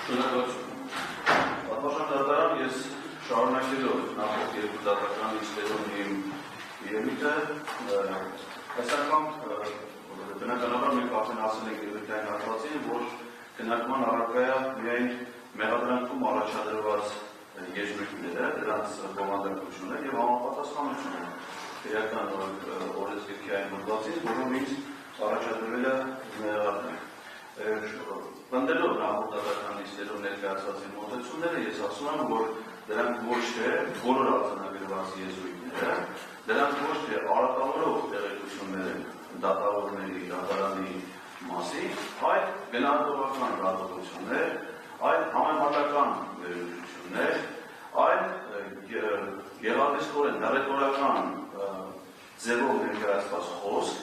Պատմական դատարան ես շարունակելով նախորդ երկու դատական իստերում իմ երևույթը այս անգամ բնականաբար մենք արդեն ասել ենք երևույթային հատվածին, որ քննարկման առարկայա միայն մեղադրանքում առաջադրված եզրույթները, դրանց բովանդակությունը եւ համապատասխանությունը քրեական օրենսգրքի այն հոդվածից, որով ինձ առաջադրվել է մեղադրանք։ Պնդելով նախորդ դատական իստերում ներկայացված իմ մոտեցումները, ես ասում եմ, որ դրանք ոչ թե բոլոր արձանագրված եզրույթները, դրանք ոչ թե արատավորող տեղեկություններ են դատավորների, դատարանի մասին, այլ գնահատողական դատողություններ, այլ համեմատական վերլուծություններ, այլ գեղարվեստորեն հռետորական ձևով ներկայացված խոսք,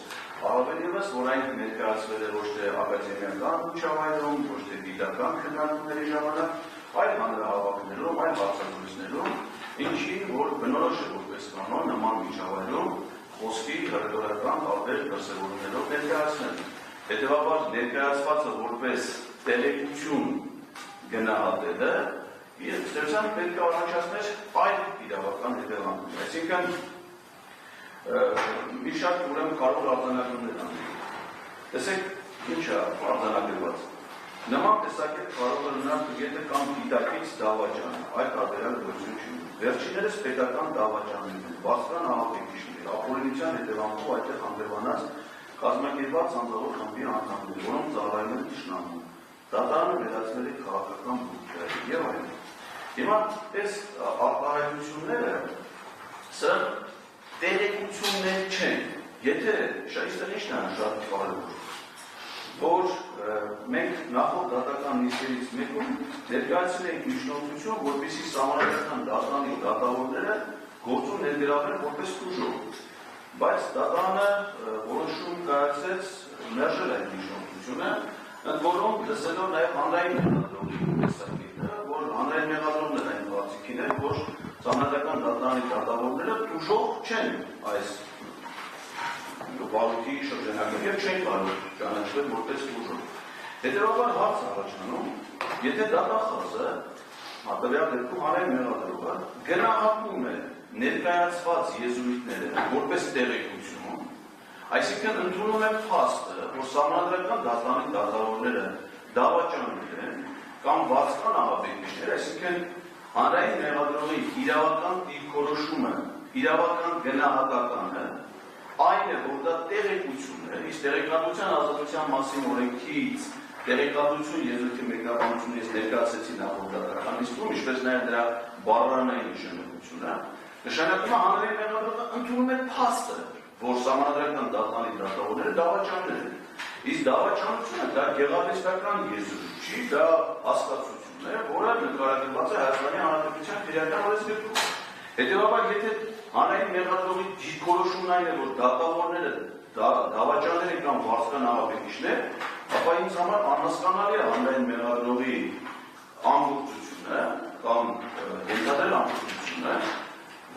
առավել ևս, որ այն ներկայացվել է ոչ թե ակադեմիական միջավայրում, ոչ թե գիտական քննարկումների ժամանակ, այլ հանրահավաքներում, այլ հարցազրույցներում, ինչի որ բնորոշ է որպես կանոն նման միջավայրում խոսքի հռետորական տարբեր դրսևորումներով ներկայացնել։ Հետևաբար ներկայացվածը որպես տեղեկություն գնահատելը ստեղծան պետք է առաջացներ այլ իրավական հետևանքներ։ Այսինքն մի շատ ուրեմն կարող արձանագրումներ անել։ Տեսեք, ինչ է արձանագրված։ Նման տեսակետ կարող է ունենալ եթե կամ գիտակից դավաճան, այլ տարբերակ գոյություն չի ունի։ Վերջիններս պետական դավաճաններ են, բարձրան ահաբեկիչներ, ապօրինության հետևանքով այդտեղ հանդեպանած կազմակերպված անձնավոր խմբի անդամներ, որոնք ծառայում են թշնամուն, դատարանը վերածվել է քաղաքական բուրգերի եւ այլն։ Հիմա այս արտահայտությունները սա տեղեկություններ չեն, եթե այստեղ ինչն է շատ կարևոր, որ մենք նախորդ դատական նիստերից մեկում ներկայացրել ենք միջնորդություն, որպեսզի սահմանադրական դատարանի դատավորները գործում ներգրավեն որպես տուժող, բայց դատարանը որոշում կայացրեց մերժել այդ միջնորդությունը, ընդ որում լսելով նաև հանրային մեղադրողի տեսակետը, որ հանրային մեղադրողներ այն կարծիքին են, որ սահմանադրական դատարանի դատավորները տուժող չեն այս վարույթի շրջանակում եւ չեն կարող ճանաչվել որպես տուժող։ Հետևաբար հարց առաջանում, եթե դատախազը, տվյալ դեպքում հանրային մեղադրողը գնահատում է ներկայացված եզրույթները որպես տեղեկություն, այսինքն ընդունում է փաստը, որ սահմանադրական դատարանի դատավորները դավաճաններ են կամ վարձկան ահաբեկիչներ, այսինքն հանրային մեղադրողի իրավական դիրքորոշումը, իրավական գնահատականը այն է, որ դա տեղեկություն է, իսկ տեղեկատվության ազատության մասին օրենքից տեղեկատվություն եզրույթի մեկնաբանությունը ես ներկայացրեցի նախորդ դատական նիստում, ինչպես նաև դրա բառարանային նշանակությունը, նշանակում է հանրային մեղադրողը ընդունում է փաստը, որ սահմանադրական դատարանի դատավորները դավաճաններ են։ Իսկ դավաճանությունը դա գեղարվեստական եզրույթ չի, դա հասկացություն է, որը նկարագրված է Հայաստանի Հանրապետության քրեական օրենսգրքում։ Հետևաբար, եթե հանրային մեղադրողի դիրքորոշումն այն է, որ դատավորները դավաճաններ են կամ վարձկան ահաբեկիչներ, ապա ինձ համար անհասկանալի է հանրային մեղադրողի ամբողջությունը կամ ենթադրել ամբողջությունը,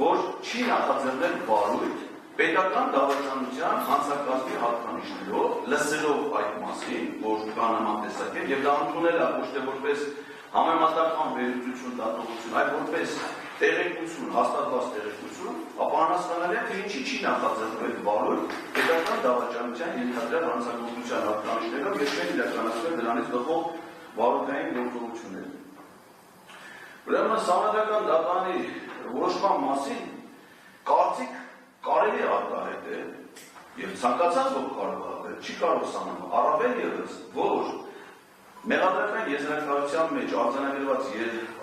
որ չի նախաձեռնել վարույթ պետական դավաճանության հանցակազմի հատկանիշներով, լսելով այդ մասին, որ կա նման տեսակետ, եւ դա ընդունել է ոչ թե որպես համեմատական վերլուծություն, դատողություն, այլ որպես տեղեկություն, հաստատված տեղեկություն, ապա անհասկանալի է, թե ինչի չի նախաձեռնել վարույթ պետական դավաճանության ենթադրյալ հանցագործության հատկանիշներով եւ չեն իրականացվել դրանից բխող վարույթային գործողություններ։ Ուրեմն սահմանադրական դատարանի որոշման մասին կարծիք կարելի է արտահայտել եւ ցանկացած ոք կարող է, չի կարող սահմանել, առավել ևս, որ մեղադրական եզրակացության մեջ արձանագրված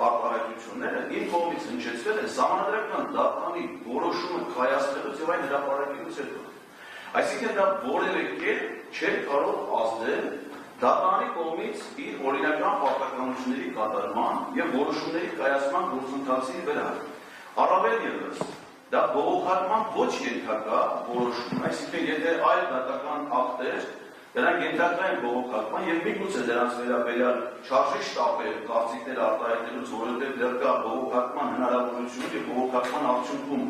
արտահայտությունները իմ կողմից հնչեցվել են սահմանադրական դատարանի որոշումը կայացնելուց եւ այն հրապարակելուց հետո։ Այսինքն դա որևէ կերպ չէր կարող ազդել դատարանի կողմից իր օրինական պարտականությունների կատարման եւ որոշումների կայացման գործընթացի վրա։ Առավել ևս դա բողոքարկման ոչ ենթակա որոշում, այսինքն եթե այլ դատական ակտեր դրանք ենթակա են բողոքարկման եւ միգուցե դրանց վերաբերյալ չարժի շտապել կարծիքներ արտահայտելուց, որովհետեւ դեռ կա բողոքարկման հնարավորություն եւ բողոքարկման արդյունքում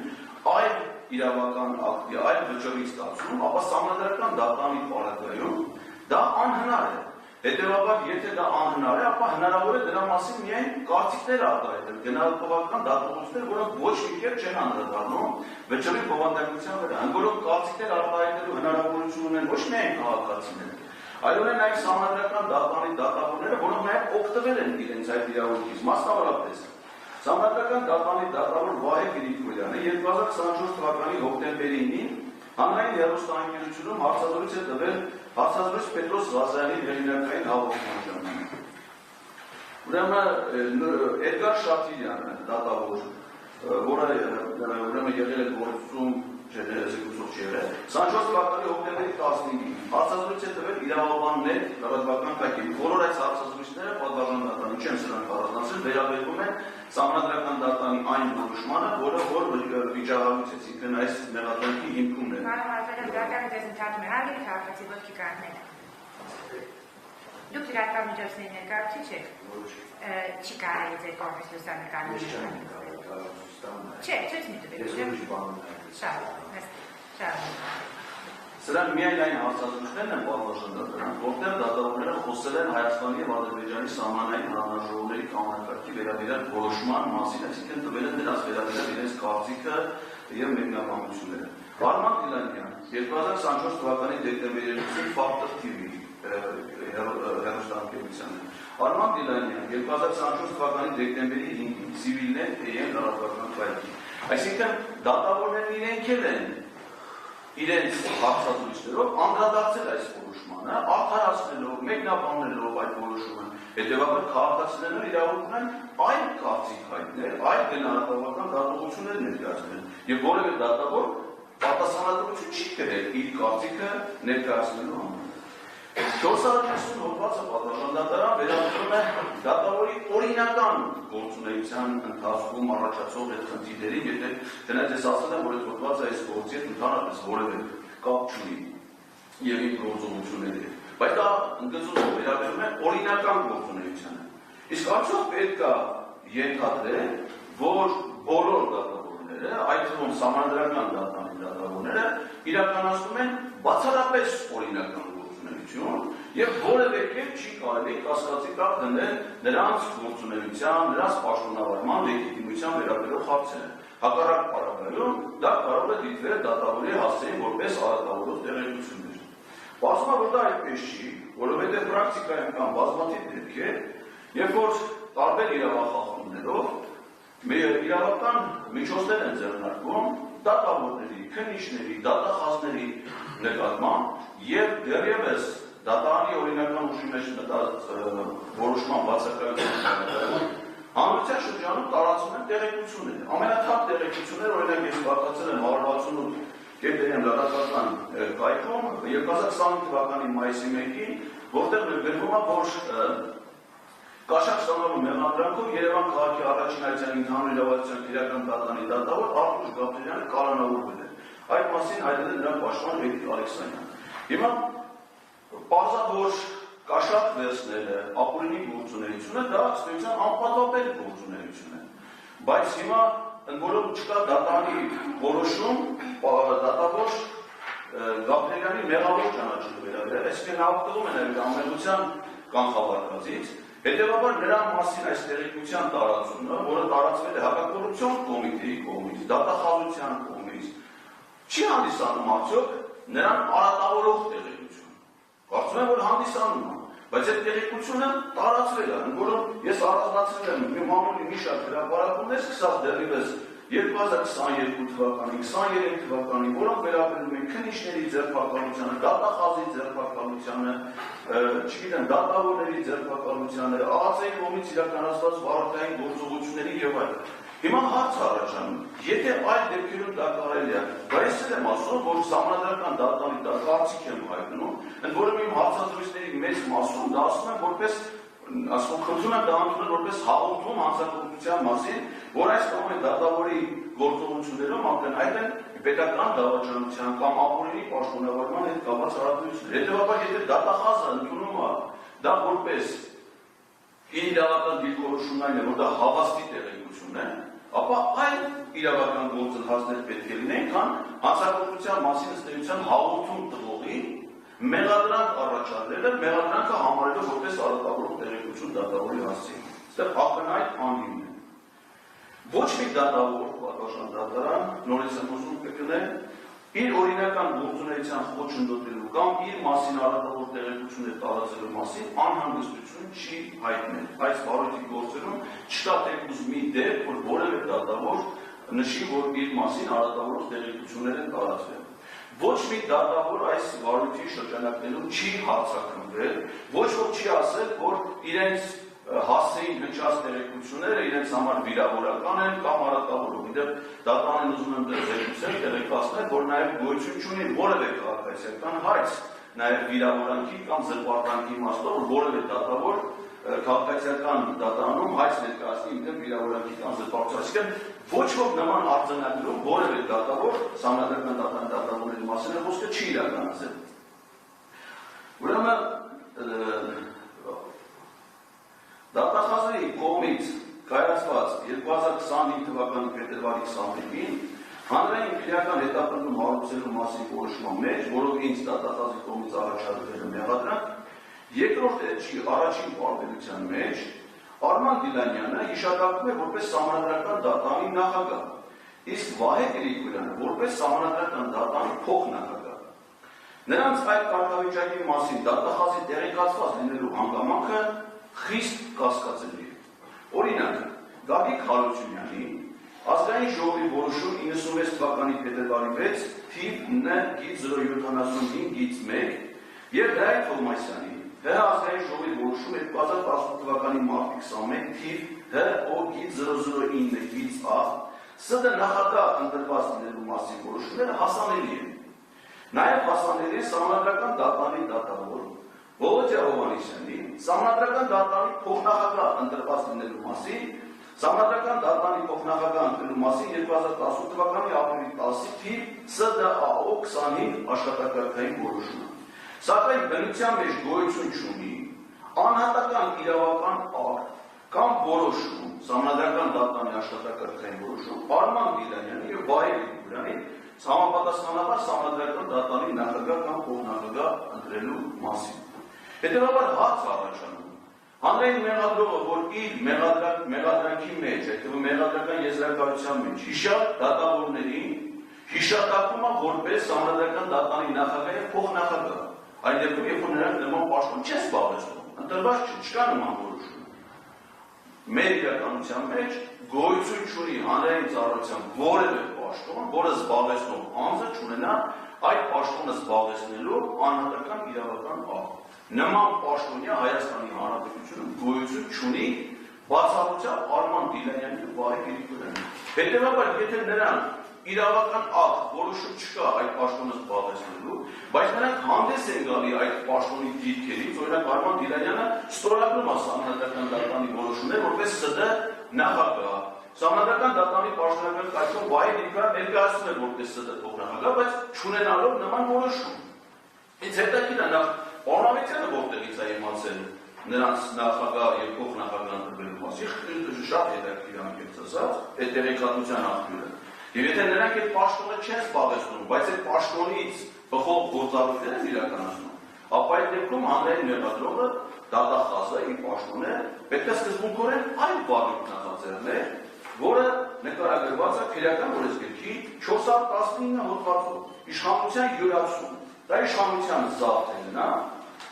այլ իրավական ակտի, այլ վճռի ստացում, ապա սահմանադրական դատարանի պարագայում դա անհնար է։ Հետևաբար, եթե դա անհնար է, ապա հնարավոր է դրա մասին միայն կարծիքներ արտահայտել, գնահատական դատողություններ, որոնք ոչ մի կերպ չեն անդրադառնում վճռի բովանդակության վրա, ընդ որոնք կարծիքներ արտահայտելու հնարավորություն ունեն ոչ միայն քաղաքացիները, այլ ունեն նաև սահմանադրական դատարանի դատավորները, որոնք նաև օգտվել են իրենց այդ իրավունքից, մասնավորապես Սահմանադրական դատարանի դատավոր Վահե Գրիգորյանը 2024 թվականի հոկտեմբերի 9-ին հանրային հեռուստաընկերությունում հարցազրույց է տվել հարցազրույց Պետրոս Ղազարյանի հեղինակային հաղորդման ժամանակ։ Ուրեմն Էդգար Շաթիրյանը դատավոր, որը ուրեմն եղել է գործում զեկուցող չեղել, 24 թվականի հոկտեմբերի 15-ին հարցազրույց է տվել իրավաբաններ լրատվական կայքերի, բոլոր այս հարցազրույցները պատվարժան դատարանի չեն սրանք առանձնացել, վերաբերվում են Սահմանադրական դատարանի այն որոշմանը, որ վիճահարույց է, ինքն այս մեղադրանքի հիմքում է։ Դատարանը ձեզ ընդհատում է, հարգելի քաղաքացի ոտքի կանները։ Դուք լրատվական միջոցների ներկայացուցիչ եք։ Չի կարելի ձեր կողմից լուսանկարել։ Չէ, չես միտվել։ Սրանք միայն այն հարցազրույցներն են պատվարժան դատարան, որտեղ դատավորները խոսել են Հայաստանի և Ադրբեջանի սահմանային հանձնաժողովների կանոնակարգի վերաբերյալ որոշման մասին, այսինքն տվել են դրանց վերաբերյալ իրենց կարծիքը և մեկնաբանությունները։ Արման Գիլանյան 2024 թվականի դեկտեմբերի 2-ին Ֆակտոր TV հեռուստաընկերությանը, Արման Գիլանյան 2024 թվականի դեկտեմբերի 5-ին Civilnet EN լրատվական կայքի։ Այսինքն դատավորներն իրենք են իրենց հարցազրույցներով անդրադարձել այս որոշմանը, արդարացնելով, մեկնաբանելով այդ որոշումը, հետևաբար քաղաքացիներն իրավունք ունեն այլ կարծիք հայտնել, այլ գնահատական դատողություններ ներկայացնել, եւ որևէ դատավոր պատասխանատվություն չի կրել իր կարծիքը ներկայացնելու համար։ 450 հոդվածը պատվարժան դատարան վերաբերում է դատավորի օրինական գործունեության ընթացքում առաջացող այդ խնդիրներին, եթե դրանց ես ասել եմ, որ այդ հոդվածը այս գործի հետ ընդհանրապես որևէ կապ չունի եւ իր գործողությունների հետ, բայց դա ընդգծում վերաբերում է օրինական գործունեությանը։ Իսկ արդյոք պետք է ենթադրել, որ բոլոր դատավորները, այդ թվում սահմանադրական դատարանի դատավորները իրականացնում են բացառապես օրինական եւ որևէ կերպ չի կարելի կասկածի տակ դնել նրանց գործունեության, նրանց պաշտոնավարման լեգիտիմության վերաբերող հարցերը։ Հակառակ պարագայում դա կարող է դիտվել դատավորի հասցեին որպես արատավորող տեղեկություններ։ Պարզվում է, որ դա այդպես չի, որովհետեւ պրակտիկայում կան բազմաթիվ դեպքեր, երբ որ տարբեր իրավախախտումներով իրավական միջոցներ են ձեռնարկվում դատավորների, քննիչների, դատախազների նկատմամբ եւ դեռևս դատարանի օրինական ուժի մեջ մտած որոշման բացակայության հանրության շրջանում տարածում են տեղեկություններ։ Ամենաթափ տեղեկությունները օրինակ ես բացացել եմ 168 Գետերյան լրատվական կայքում 2025 թվականի մայիսի 1-ին, որտեղ գրվում է, որ Կաշակ ստանալու մեղադրանքով Երևան քաղաքի առաջին այցյան ընդհանուր իրավասության քրեական դատարանի դատավոր Արտուշ Գաբրելյանը կալանավորվել է։ Այդ մասին հայտնել է նրա պաշտպան Էդիկ Ալեքսանյանը։ Հիմա պարզաբար Կաշակ վերցնելը, ապօրինի գործունեությունը դա ըստեյության անպատվաբեր գործունեություն է։ Բայց հիմա ընդ որում չկա դատարանի որոշում դատավոր Գաբրելյանի մեղավոր ճանաչելու վերաբերյալ, այսինքն նա օգտվում է նաև անմեղության կանխավարկածից։ Հետևաբար նրա մասին այս տեղեկության տարածումը, որը տարածվել է հակակոռուպցիոն կոմիտեի կողմից, դատախազության կողմից, չի հանդիսանում արդյոք նրան արատավորող տեղեկություն։ Կարծում եմ, որ հանդիսանում է, բայց այդ տեղեկությունը տարածվել է, որում ես առանձնացրել եմ մի մամուլի մի շարք հրապարակումներ, սկսած դեռևս 2022 թվականի, 23 թվականի, որոնք վերաբերում են քննիչների ձերբակալությանը, դատախազի ձերբակալությանը, չգիտեմ, դատավորների ձերբակալությանը, ԱԱԾ-ի կողմից իրականացված վարորդային գործողությունների եւ այլն։ Հիմա հարց առաջանում, եթե այլ դեպքերում դա կարելի է, բայց ես եմ ասում, որ սահմանադրական դատարանի դա կարծիք եմ հայտնում, ընդ որում իմ հարցազրույցների մեծ մասում դա ասում եմ որպես ասում խնդրում եմ դա ընդունել որպես հաղորդում հանցագործության մասին, որ այս կամ այն դատավորի գործողություններում ակնհայտ են պետական դավաճանության կամ ապօրինի պաշտոնավարման հետ կապված հարաբերություններ։ Հետևաբար, եթե դատախազը ընդունում է դա որպես իր իրավական դիրքորոշումն այն է, որ դա հավաստի տեղեկություն է, ապա այլ իրավական գործընթացներ պետք է լինեն, քան հանցագործության մասին ըստ էության հաղորդում տվողի մեղադրանք առաջադրելը, մեղադրանքը համարելով որպես արատավորող տեղեկություն դատավորի հասցին։ Այստեղ ակնհայտ անհիմն է։ Ոչ մի դատավոր, պատասխան դատարան, նորից եմ ուզում կգնել, իր օրինական գործունեության խոչընդոտելու կամ իր մասին արատավոր տեղեկություններ տարածելու մասին անհանգստություն չի հայտնել։ Այս վարույթի գործերում չկա թեկուզ մի դեպք, որ որևէ դատավոր նշի, որ իր մասին արատավոր տեղեկություններ են տարածվել։ Ոչ մի դատավոր այս վարույթի շրջանակներում չի հարցաքննվել, ոչ ոք չի ասել, որ իրենց հասցեին հնչած տեղեկությունները իրենց համար վիրավորական են կամ արատավորող։ Իդեպ դատարանին ուզում եմ զեկուցել, տեղեկացնել, որ նաև գոյություն չունի որևէ քաղաքացիական հայց, նաև վիրավորանքի կամ զրպարտանքի իմաստով, որ որևէ դատավոր քաղաքացիական դատարանում հայց ներկայացնի իդեպ վիրավորանքի կամ զրպարտության։ Ոչ ոք նման արձանագրում որևէ դատավոր սահմանադրական դատավորների մասին խոսքը չի իրականացել։ Ուրեմն դատախազերի կողմից կայացված 2025 թվականի փետրվարի 21-ին հանրային քրեական հետապնդում հարուցելու մասին որոշման մեջ, որով ինձ դատախազի կողմից առաջադրվել է մեղադրանք, երկրորդ էջի առաջին պարբերության մեջ Արման Դիլանյանը հիշատակվում է որպես սահմանադրական դատարանի նախագահ, իսկ Վահե Գրիգորյանը որպես սահմանադրական դատարանի փոխնախագահ։ Նրանց այդ կարգավիճակի մասին դատախազի տեղեկացված լինելու հանգամանքը խիստ կասկածելի է։ Օրինակ, Գագիկ Հարությունյանի ազգային ժողովի որոշում 96 թվականի փետրվարի 6 թիվ 9/075/1 եւ Դավիթ Թովմասյանի ՀՀ ազգային ժողովի որոշում 2018 թվականի մարտի 21 թիվ ՀՕ/009/A ՍԴ նախագահ ընտրված լինելու մասին որոշումները հասանելի են։ Նաեւ հասանելի է սահմանադրական դատարանի դատավոր Վոլոդիա Հովհաննիսյանի սահմանադրական դատարանի փոխնախագահ ընտրված լինելու մասին, սահմանադրական դատարանի փոխնախագահ ընտրելու մասին 2018 թվականի ապրիլի 10-ի թիվ ՍԴԱՕ 25 աշխատակարգային որոշումը։ Սակայն բնության մեջ գոյություն չունի անհատական իրավական ակտ կամ որոշում, սահմանադրական դատարանի աշխատակարգային որոշում Արման Դիլանյանի եւ Վահե Գրիգորյանի համապատասխանաբար սահմանադրական դատարանի նախագահ կամ փոխնախագահ ընտրելու մասին։ Հետևաբար հարց առաջանում, հանրային մեղադրողը, որ իր մեղադրանքի մեջ, այդ թվում մեղադրական եզրակացության մեջ հիշատ դատավորներին հիշատակում է որպես սահմանադրական դատարանի նախագահ եւ փոխնախագահ։ Այդ դեպքում, երբ որ նրանք նման պաշտոն չեն զբաղեցնում, ընտրված չկա նման որոշում։ Մեր իրականության մեջ գոյություն չունի հանրային ծառայության որևէ պաշտոն, որը զբաղեցնող անձը չունենա այդ պաշտոնը զբաղեցնելու անհատական իրավական ակտ։ Նման պաշտոնյա Հայաստանի Հանրապետությունում գոյություն չունի բացառությամբ Արման Դիլանյանի եւ Վահե Գրիգորյանի։ Հետևաբար, եթե նրան իրավական ակտ որոշում չկա այդ պաշտոնը զբաղեցնելու, բայց նրանք հանդես են գալի այդ պաշտոնի դիրքերից, օրինակ Արման Դիլանյանը ստորագրում է սահմանադրական դատարանի որոշումներ, որպես ՍԴ նախագահ։ Սահմանադրական դատարանի պաշտոնական կայքում Վահե Գրիգորյանը ներկայացնում է որպես ՍԴ փոխնախագահ, բայց չունենալով նման որոշում։ Ինձ հետաքրքիր է նախ Պարոնավետյանը որտեղից է իմացել նրանց նախագահ եւ փոխնախագահ ընտրվելու մասին, շատ հետաքրքիր անկեղծ ասած, այդ տեղեկատվության աղբյուրը։ Եվ եթե նրանք այդ պաշտոնը չեն զբաղեցնում, բայց այդ պաշտոնից բխող գործառույթներ են իրականացնում, ապա այդ դեպքում հանրային մեղադրողը դատախազը իր պաշտոնը պետք է սկզբունքորեն այլ վարույթ նախաձեռներ, որը նկարագրված է քրեական օրենսգրքի 419 հոդվածով, իշխանության յուրացում։ Դա իշխանության զավթելն է,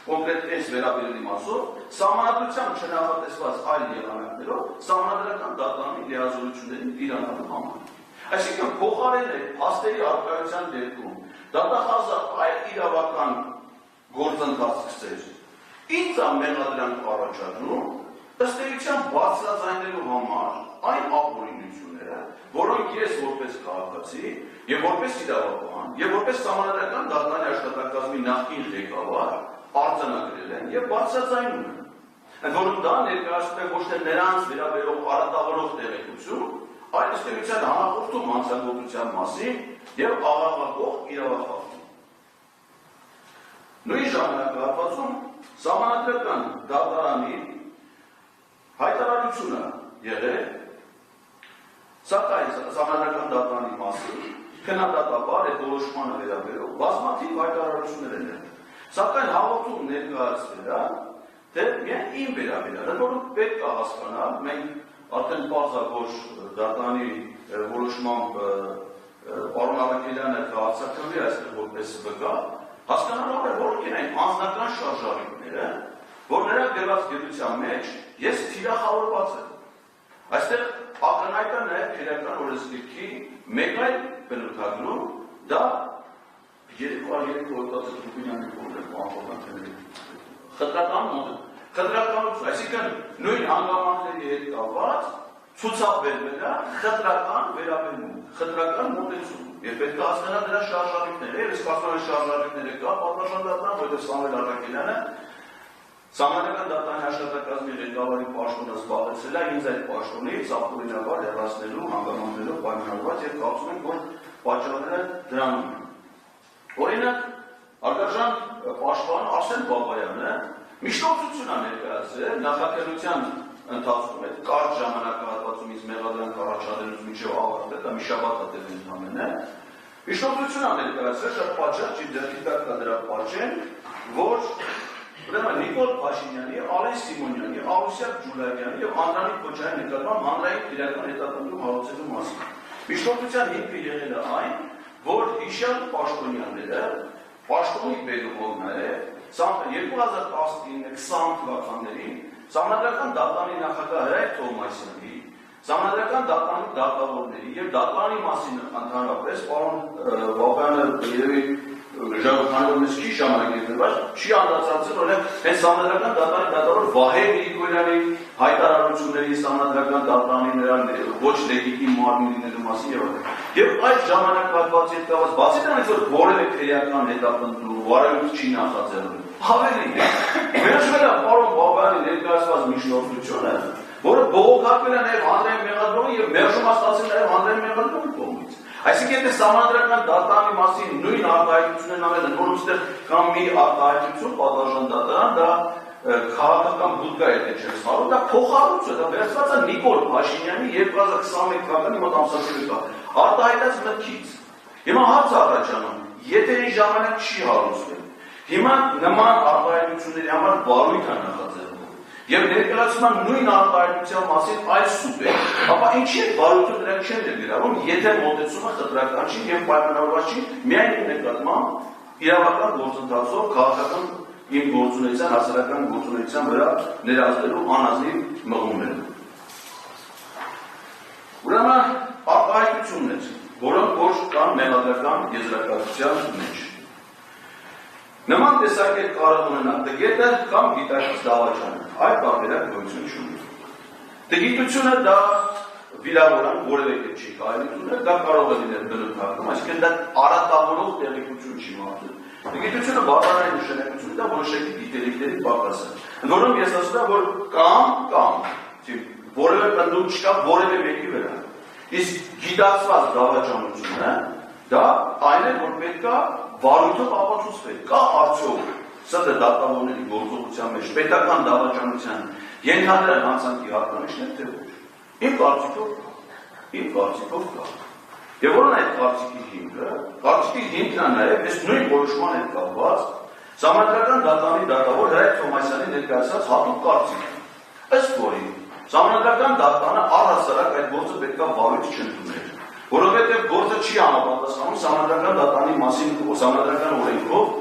կոնկրետ այս վերաբերելի մասով, սահմանադրությամբ չնախատեսված այլ եղանակներով սահմանադրական դատարանի լիազորություններին տիրանալու համար։ Այսինքն փոխարեն է փաստերի առկայության դեպքում դատախազը այլ իրավական գործընթաց սկսեց։ Ինչ է մեղադրանք առաջադրում, ըստ էության բարձրաձայնելու համար այն ապօրինությունները, որոնք ես որպես քաղաքացի եւ որպես իրավաբան եւ որպես սահմանադրական դատարանի աշխատակազմի նախկին ղեկավար արձանագրել են եւ բարձրաձայնում են։ Ընդ որում դա ներկայացնում է ոչ թե նրանց վերաբերող արատավորող տեղեկություն, այլ ըստ էության համախոհում հանցագործության մասին եւ աղաղակող իրավախախտում։ Նույն ժամանակահատվածում սահմանադրական դատարանի հայտարարությունը եղել, սակայն սահմանադրական դատարանի մասին քննադատաբար այդ որոշմանը վերաբերող բազմաթիվ հայտարարություններ են եղել։ Սակայն հաղորդում ներկայացվել է, թե միայն իմ վերաբերյալ, որը պետք է հասկանալ, մենք արդեն պարզագոր դատանի որոշմամբ պարոն Ավագելյանը կհարցակրվի այստեղ որպես վկա, հասկանալով է, որ կենային անձնական շարժառիթները, որ նրա գրված գիտության մեջ ես թիրախավորված եմ։ Այստեղ ակնհայտ է նաև քրեական օրենսգիրքի մեկ այլ բնութագրում, դա 203 հոդվածը Թուփինյանի խնդրի խտրականություն, այսինքն նույն հանգամանքների հետ կապված ցուցաբերվել է խտրական վերաբերմունք, խտրական մոտեցում, եւ պետք է հասկանալ դրա շարժառիթները, եւ ասում են շարժառիթները կա, պատասխանատվական, որտեղ Սամվել Արաքելյանը Սահմանական դատանի աշխատակազմի ղեկավարի պաշտոնը զբաղեցրել է, ինձ այդ պաշտոնից ապօրինաբար հեռացնելու, հանգամանքներով պայմանավորված եւ կարծում ենք, որ պատճառները դրանում են։ Օրինակ, արգարժան պաշտպան Արսեն Բաբայանը միշտոցություն է ներկայացրել նախաքելության ընթացքում այդ կարճ ժամանակահատվածումից մեղադրանք առաջադրելուց մինչև ավարտել, դա մի շաբաթ է տևել ընդամենը։ Միշտոցություն է ներկայացրել շատ պատճառ, չի ձեռքի տակ կա դրա պատճեն, որ ուրեմն Նիկոլ Փաշինյանի, Ալեն Սիմոնյանի, Ալուսյակ Ջուլայանի եւ Անդրանիկ Քոչարյանի նկատմամբ հանրային իրական հետապնդում հարուցելու մասին։ Միշտոցության հիմքը եղել է այն, որ հիշյալ պաշտոնյաները պաշտոնի բերումով 2019-20 թվականներին Սահմանադրական դատանի նախագահ Հրայր Թովմասյանի, Սահմանադրական դատանի դատավորների եւ դատանի մասին ընդհանրապես պարոն Բաբայանը երևի ժողովրդանով մեզ չի ժամանակել, բայց չի անդրադարձել օրինակ հենց Սահմանադրական դատանի դատավոր Վահե Գրիգորյանի հայտարարությունների Սահմանադրական դատանի նրան ոչ լեգիտիմ մարմին լինելու մասին եւ այլն։ Եվ այդ ժամանակահատվածի հետ կապված բացի դրանից որ որևէ քրեական հետապնդում, վարույթ չի նախաձեռնել, ավելին վերջվել է պարոն Բաբայանի ներկայացված միջնորդությունը, որը բողոքարկվել է նաև հանրային մեղադրողի եւ մերժում ստացել նաև հանրային մեղադրողի կողմից։ Այսինքն եթե Սահմանադրական դատանի մասին նույն արտահայտություններն անել են, որոնց դեռ կամ մի արտահայտություն պատասխան դատարան, դա քաղաքական բուդկա է թե չէ սարու, դա փոխառույց է, դա վերցված է Նիկոլ Փաշինյանի 2021 թվականի մոտ ամսագրի կա, արտահայտած մտքից։ Հիմա հարց առաջանում, եթերի ժամանակ չի հարուցվել, հիմա նման արտահայտությունների համար վարույթ է նախաձեռնել, եւ ներկայացման նույն արտահայտության մասին այլ սուտ է, ապա ինչի՞ վարույթը դրանք չեն ներգրավում, եթե մոտեցումը խտրական չի եւ պայմանավորված չի միայն նկատմամբ իրավական գործընթացով քաղաքական իմ գործունեության, հասարակական գործունեության վրա ներազդելու անազնիվ մղումները։ Ուրեմն արտահայտություններ, որոնք որ կան մեղադրական եզրակացության մեջ։ Նման տեսակետ կարող ունենալ տգետը կամ գիտակից դավաճանը, այդ տարբերակ գոյություն չունի։ Տգիտությունը դա վիրավորան որևէ կերպ չի կարելի ունել, դա կարող է լինել բնութագրում, այսինքն դա արատավորող տեղեկություն չի մարդու։ Տգիտությունը բավարարային նշանակություն դա որոշակի գիտելիքների պակաս է։ Ընդ որում ես ասում եմ, որ կամ որևէ պնդում չկա որևէ մեկի վրա։ Իսկ գիտակցված դավաճանությունը դա այն է, որ պետք է վարույթով ապացուցվել, կա արդյոք սա դատավորների գործողության մեջ պետական դավաճանության ենթադրյալ հանցանքի հատկանիշներ թե ոչ։ Իմ կարծիքով կա։ Եվ որն այդ կարծիքի հիմքը, կարծիքի հիմքն է նաև այս նույն որոշման հետ կապված Սահմանադրական դատանի դատավոր Հրայր Թովմասյանի ներկայացած հատուկ կարծիքը, ըստ որի Սահմանադրական դատանը առհասարակ այդ գործը պետք է վարույթ չընդուներ, որովհետև գործը չի համապատասխանում Սահմանադրական դատանի մասին Սահմանադրական օրենքով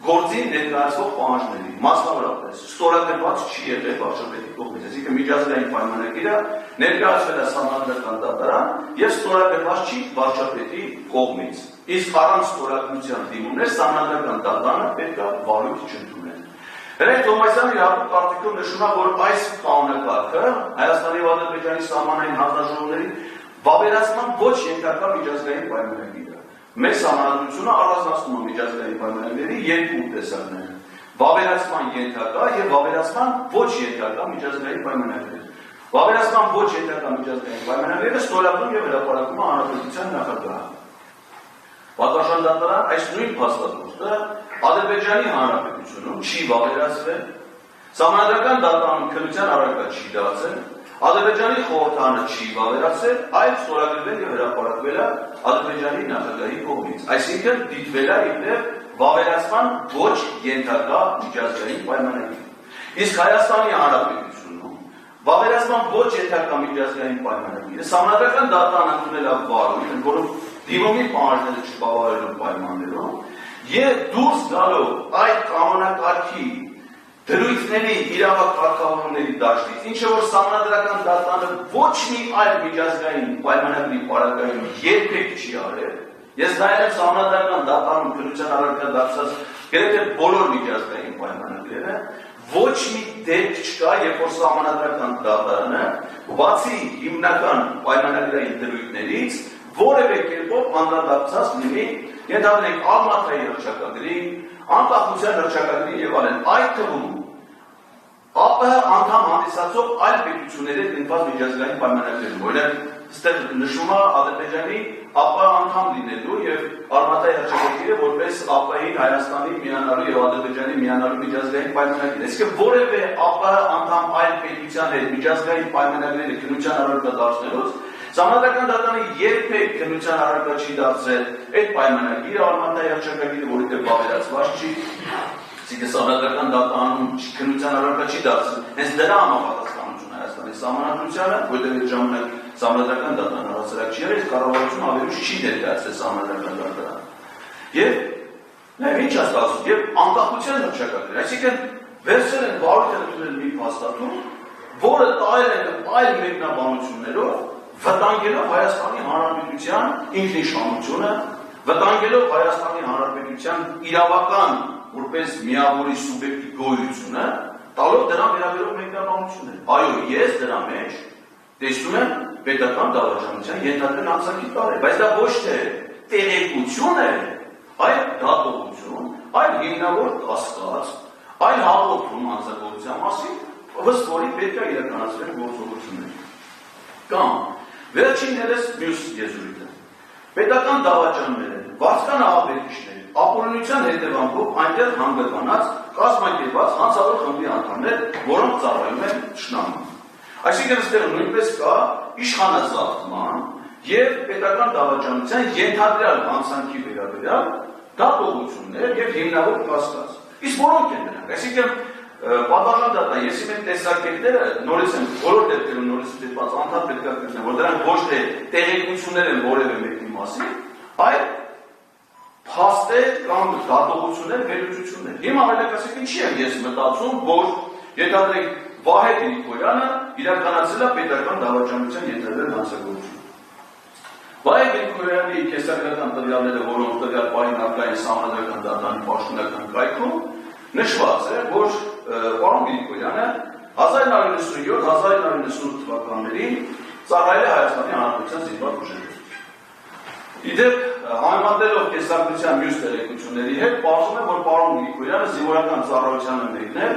գործին ներկայացվող պահանջների, մասնավորապես ստորագրված չի եղել վարչապետի կողմից, այսինքն միջազգային պայմանագիրը ներկայացվել է Սահմանադրական դատարան եւ ստորագրված չի վարչապետի կողմից։ Իսկ առանց ստորագրության դիմումներ Սահմանադրական դատարանը պետք է վարույթ չընդուներ։ Հրայր Թովմասյանը իր հատուկ արտիքլում նշում է, որ այս կանոնակարգը Հայաստանի եւ Ադրբեջանի սահմանային հանձնաժողովների վավերացման ոչ ենթակա միջազգային պայմանագիր է։ Մեր սահմանադրությունը առանձնացնում է միջազգային պայմանագրերի երկու տեսակներ՝ վավերացման ենթակա եւ վավերացման ոչ ենթակա միջազգային պայմանագրեր։ Վավերացման ոչ ենթակա միջազգային պայմանագրերը ստորագրում եւ հրապարակում է հանրապետության նախագահը։ Պատասխան դատարան այս նույն փաստաթուղթը Ադրբեջանի Հանրապետությունում չի վավերացվել, Սահմանադրական դատարանում քննության առարկա չի դարձել, Ադրբեջանի խորհրդարանը չի վավերացել, այլ ստորագրվել եւ հրապարակվել է Ադրբեջանի նախագահի կողմից։ Այսինքն դիտվել է իբրև վավերացման ոչ ենթակա միջազգային պայմանագիր։ Իսկ Հայաստանի Հանրապետությունում վավերացման ոչ ենթակա միջազգային պայմանագիրը Սահմանադրական դատարան ընդունել է վարում, որով դիմումի պահանջները չբավարարելու պայմաններով եւ դուրս գալով այդ կանոնակարգի դրույթների իրավակարգավորումների դաշտից, ինչը որ Սահմանադրական դատարանը ոչ մի այլ միջազգային պայմանագրի պարագայում երբեք չի արել, ես նայել եմ Սահմանադրական դատարանում քննության առարկա դարձած գրեթե բոլոր միջազգային պայմանագրերը, ոչ մի դեպք չկա, երբ որ Սահմանադրական դատարանը բացի հիմնական պայմանագրային դրույթներից որևէ կերպով անդրադարձած լինի, ենթադրենք Ալմատայի հռչակագրի, անկախության հռչակագրի եւ այլն, այդ թվում ԱՊՀ անդամ հանդիսացող այլ պետությունների հետ ընդված միջազգային պայմանագրերում, օրինակ ստեղ նշվում է Ադրբեջանի ԱՊՀ անդամ լինելու եւ Ալմատայի հռչակագիրը որպես ԱՊՀ-ին Հայաստանի միանալու եւ Ադրբեջանի միանալու միջազգային պայմանագիր։ Այսինքն որևէ ԱՊՀ անդամ այլ պետության հետ միջազգային պայմանագրերը քննության առարկա դարձնելուց Սահմանադրական դատարանը երբեք քննության առարկա չի դարձրել այդ պայմանագիրը, Ալմատայի հռչակագիրը, որովհետև վավերացված չի, այսինքն Սահմանադրական դատարանում քննության առարկա չի դարձրել։ Հենց դրա համապատասխանություն Հայաստանի Սահմանադրությանը, որովհետև այդ ժամանակ Սահմանադրական դատարանը առասարակ չի եղել, կառավարությունը ավելուց չի ներկայացրել Սահմանադրական դատարանը։ Եվ նաև ինչ ասում, եւ անկախության հռչակագրը, այսինքն վերցրել են վարույթը ընդունել մի փաստաթուղթ, որը տարել են այլ մեկնաբանություններով վտանգելով Հայաստանի Հանրապետության ինքնիշխանությունը, վտանգելով Հայաստանի Հանրապետության իրավական որպես միավորի սուբյեկտի գոյությունը, տալով դրան վերաբերող մեկնաբանություններ։ Այո, ես դրա մեջ տեսնում եմ պետական դավաճանության ենթադրյալ անձակի տարել, բայց դա ոչ թե տեղեկություն է, այլ դատողություն, այլ հիմնավոր կասկած, այլ հաղորդում անձնագործության մասին, ըստ որի պետք է իրականացվեն գործողություններ։ Կամ վերջիններս մյուս եզրույթը։ Պետական դավաճանները, վարձկան ահաբեկիչներ, ապօրինության հետևանքով այնտեղ հանգրվանած կազմակերպված հանցավոր խմբի անդամներ, որոնք ծառայում են թշնամուն։ Այսինքն այստեղ նույնպես կա իշխանազավթման եւ պետական դավաճանության ենթադրյալ հանցանքի վերաբերյալ դատողություններ եւ հիմնավոր կասկած։ Իսկ որոնք են դրանք։ Այսինքն պատահական դատա, ես իմ տեսակետները նորից եմ, բոլոր դեպքերում նորից դեպված անդադար պետք է գտնեմ, որ դրանք ոչ թե տեղեկություններ են որևէ մեկի մասին, այլ փաստեր կամ դատողություններ, վերլուծություններ։ Հիմա այլակասիկ ինչի եմ ես մտածում, որ ենթադրենք Վահե Գրիգորյանը իրականացրել է պետական դավաճանության ենթադրյալ հանցագործություն։ Վահե Գրիգորյանի կեսագրական տվյալները, որոնք տվյալ պահին արկային Սահմանադրական դատարանի պաշտոնական կայքում նշված է, որ պարոն Գրիգորյանը 1997-1998 թվականներին ծառայել է Հայաստանի Հանրապետության զինված ուժերում։ Իդեպ համեմատելով կեսագրության մյուս տեղեկությունների հետ, պարզվում է, որ պարոն Գրիգորյանը զինվորական ծառայության է մեկնել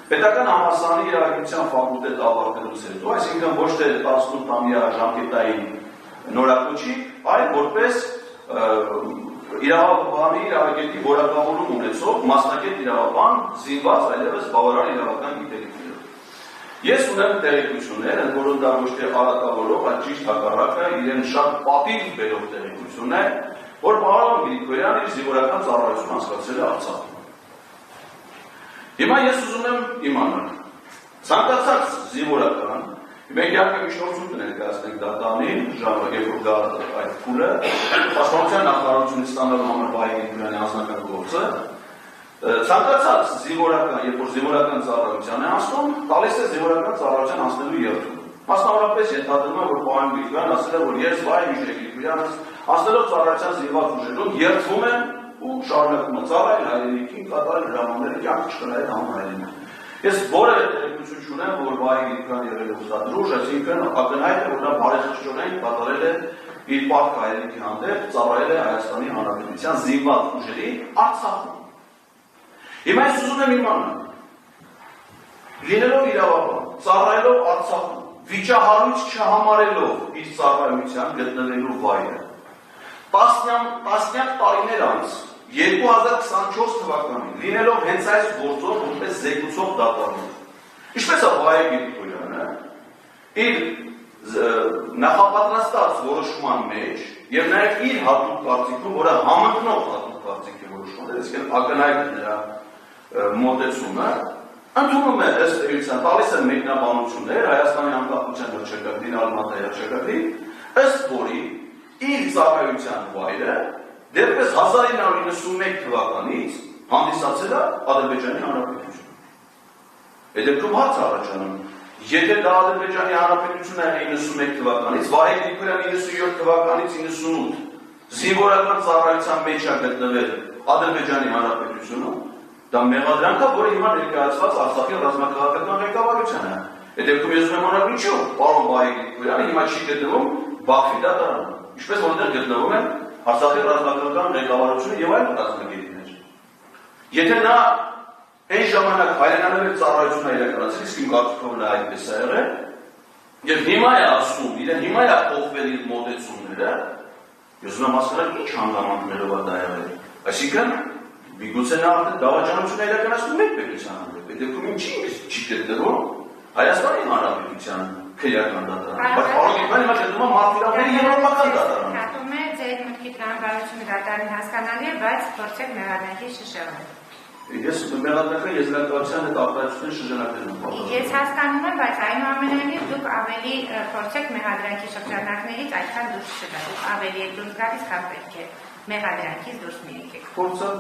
պետական համալսարանի իրավագիտության ֆակուլտետ ավարտելուց հետո, այսինքն ոչ թե 18-ամյա ժամկետային նորակոչի, այլ որպես իրավաբանի իրավագետի որակավորում ունեցող մասնակետ իրավաբան զինված այլևս բավարար իրավական գիտելիքներով։ Ես ունեմ տեղեկություններ, ընդ որում դա ոչ թե արատավորող, այլ ճիշտ հակառակը իրեն շատ պատիվ բերող տեղեկություն է, որ պարոն Գրիգորյանը իր զինվորական ծառայությունը անցկացրել է Արցախում։ Հիմա ես ուզում եմ իմանալ, ցանկացած զինվորական, մենք իհարկե միջնորդություն կներկայացնենք դատարանին, երբ որ գա այդ փուլը, պաշտպանության նախարարությունից ստանալու համար Վահե Գրիգորյանի անձնական գործը, ցանկացած զինվորական, երբ որ զինվորական ծառայության է անցնում, տալիս է զինվորական ծառայության անցնելու երթում։ Մասնավորապես ենթադրում է, որ պարոն Գրիգորյանը ասել է, որ ես Վահե Գրիգորյանը անցնելով ծառայության զինված ուժերում երթվում եմ ու շարունակում է ծառայել հայրենիքին, կատարել հրամանները, կյանքը չկրել համահայրենիք։ Ես որևէ տեղեկություն չունեմ, որ Վահե Գրիգորյանը եղել է ուստադրուժ, այսինքն ակնհայտ է, որ նա բարեխիղճորեն կատարել է իր պարտքը հայրենիքի հանդեպ, ծառայել է Հայաստանի Հանրապետության զինված ուժերի Արցախում։ Հիմա ես ուզում եմ իմանալ, լինելով իրավաբան, ծառայելով Արցախում, վիճահարույց չհամարելով իր ծառայության գտնվելու վայրը, տասնյակ տարիներ անց 2024 թվականին լինելով հենց այս գործով որպես զեկուցող դատարանում, ինչպես է Վահե Գրիգորյանը իր նախապատրաստած որոշման մեջ եւ նաեւ իր հատուկ կարծիքում, որը համընկնող հատուկ կարծիք է որոշման, այսինքն ակնհայտ նրա մոտեցումը, ընդունում է ըստ էության, տալիս են մեկնաբանություններ Հայաստանի անկախության հռչակագրին, Ալմատայի հռչակագրին, ըստ որի իր ծառայության վայրը դեռևս 1991 թվականից հանդիսացել է Ադրբեջանի Հանրապետությունը։ Այդ դեպքում հարց առաջանում, եթե դա Ադրբեջանի Հանրապետությունն է 91 թվականից, Վահե Գրիգորյանը 97 թվականից 98 զինվորական ծառայության մեջ է գտնվել Ադրբեջանի Հանրապետությունում, դա մեղադրանք է, որը հիմա ներկայացված Արցախի ռազմաքաղաքական ղեկավարությանը։ Այդ դեպքում ես ուզում եմ անալ ինչու, պարոն Վահե Գրիգորյանը հիմա չի գտնվում Բաքվի դատարանում, ինչպես որտեղ գտնվում են Արցախի ռազմաքաղաքական ղեկավարությունը եւ այլ ռազմագետներ։ Եթե նա այն ժամանակ հայրենանավեր ծառայությունը իրականացրել, իսկ իմ կարծիքով նա այդպես է եղել, եւ հիմա է ասում, իրեն հիմա է փոխվել իր մոտեցումները, ես ուզում եմ հասկանալ ինչ հանգամանքներով է դա եղել։ Այսինքն միգուցե նա արդեն դավաճանություն է իրականացնում մեկ պետության հանդեպ, այդ դեպքում ինչի չի գտնվում Հայաստանի Հանրապետության քրեական դատարանը, բայց պարոն Գրիգորյանը հիմա գտնվում է մարտիրավների եվրոպական դատարանում։ Հատում է ձեր մտքի տրամաբանությունը դատարանի հասկանալի է, բայց փորձեք մեղադրանքի շշեղել։ Ես մեղադրանքը եզրակացության հետ արտահայտությունների շրջանակներում եմ պատասխանում։ Ես հասկանում եմ, բայց այնուամենայնիվ դուք ավելի փորձեք մեղադրանքի շրջանակներից այդքան դուրս չգաք, դուք ավելի եք դուրս գալիս, քան պետք է մեղադրանքից դուրս մի եկեք։ Փորձը